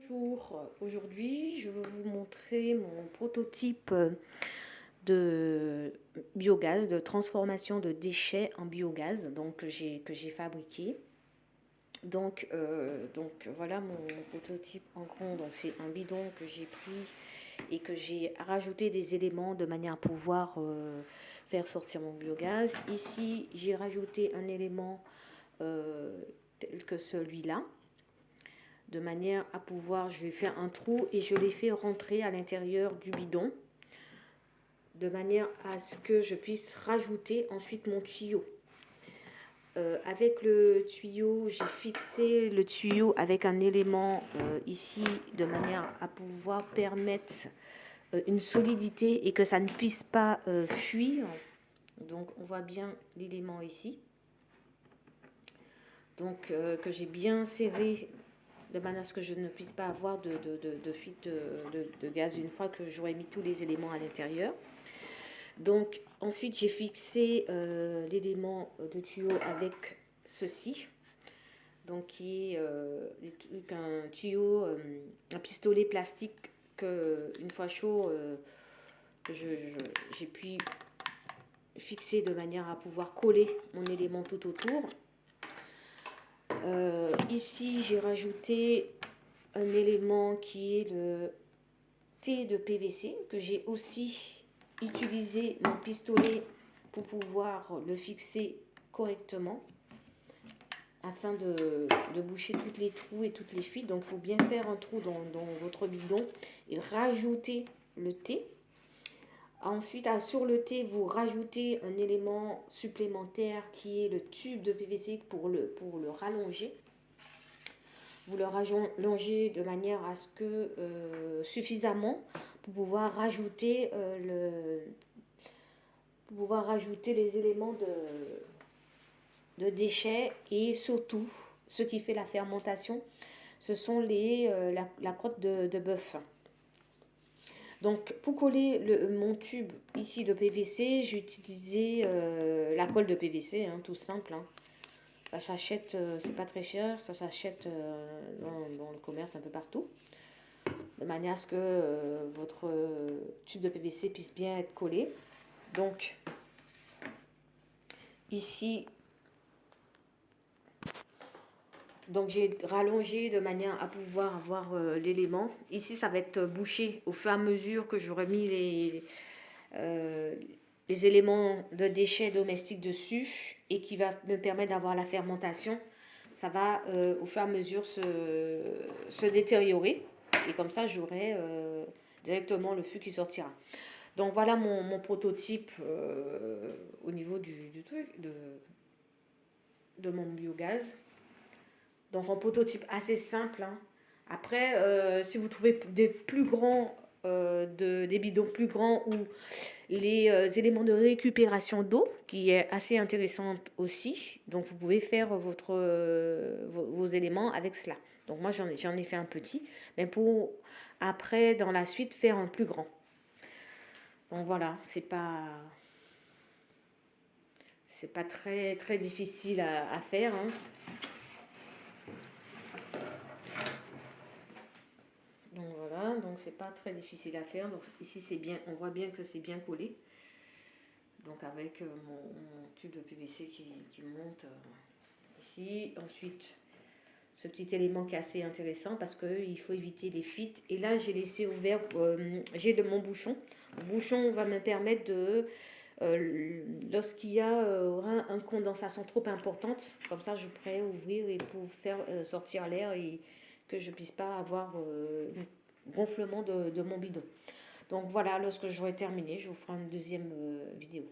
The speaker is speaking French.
Bonjour, aujourd'hui je vais vous montrer mon prototype de biogaz, de transformation de déchets en biogaz donc, que j'ai fabriqué. Donc voilà mon prototype en grand. Donc c'est un bidon que j'ai pris et que j'ai rajouté des éléments de manière à pouvoir faire sortir mon biogaz. Ici j'ai rajouté un élément tel que celui-là, de manière à pouvoir, je vais faire un trou et je l'ai fait rentrer à l'intérieur du bidon, de manière à ce que je puisse rajouter ensuite mon tuyau. Avec le tuyau, j'ai fixé le tuyau avec un élément ici, de manière à pouvoir permettre une solidité et que ça ne puisse pas fuir. Donc on voit bien l'élément ici. Donc que j'ai bien serré de manière à ce que je ne puisse pas avoir de fuite de gaz une fois que j'aurai mis tous les éléments à l'intérieur. Donc ensuite j'ai fixé l'élément de tuyau avec ceci, donc qui est un tuyau, un pistolet plastique que une fois chaud j'ai pu fixer de manière à pouvoir coller mon élément tout autour. Ici j'ai rajouté un élément qui est le T de PVC, que j'ai aussi utilisé mon pistolet pour pouvoir le fixer correctement afin de boucher toutes les trous et toutes les fuites. Donc il faut bien faire un trou dans votre bidon et rajouter le T. Ensuite, sur le T, vous rajoutez un élément supplémentaire qui est le tube de PVC pour le rallonger. Vous le rallongez de manière à ce que suffisamment pour pouvoir rajouter les éléments de déchets, et surtout ce qui fait la fermentation, ce sont la crotte de bœuf. Donc pour coller mon tube ici de PVC, j'ai utilisé la colle de PVC, tout simple. Ça s'achète, c'est pas très cher, ça s'achète dans le commerce un peu partout, de manière à ce que votre tube de PVC puisse bien être collé. Donc ici, j'ai rallongé de manière à pouvoir avoir l'élément. Ici ça va être bouché au fur et à mesure que j'aurai mis les éléments de déchets domestiques dessus, et qui va me permettre d'avoir la fermentation. Ça va au fur et à mesure se détériorer, et comme ça j'aurai directement le fût qui sortira. Donc voilà mon prototype au niveau du truc de mon biogaz. Donc un prototype assez simple. Après, si vous trouvez des plus grands, des bidons plus grands, ou les éléments de récupération d'eau, qui est assez intéressante aussi, donc vous pouvez faire vos éléments avec cela. Donc moi j'en ai fait un petit, mais pour après dans la suite faire un plus grand. Donc voilà, c'est pas très très difficile à faire. Donc voilà, donc c'est pas très difficile à faire. Donc ici c'est bien, on voit bien que c'est bien collé. Donc avec mon tube de PVC qui monte ici. Ensuite, ce petit élément qui est assez intéressant parce qu'il faut éviter les fuites. Et là j'ai laissé ouvert, j'ai mon bouchon. Le bouchon va me permettre de, lorsqu'il y aura une condensation trop importante, comme ça je pourrais ouvrir et pour faire sortir l'air, et que je puisse pas avoir un gonflement de mon bidon. Donc voilà, lorsque j'aurai terminé, je vous ferai une deuxième vidéo.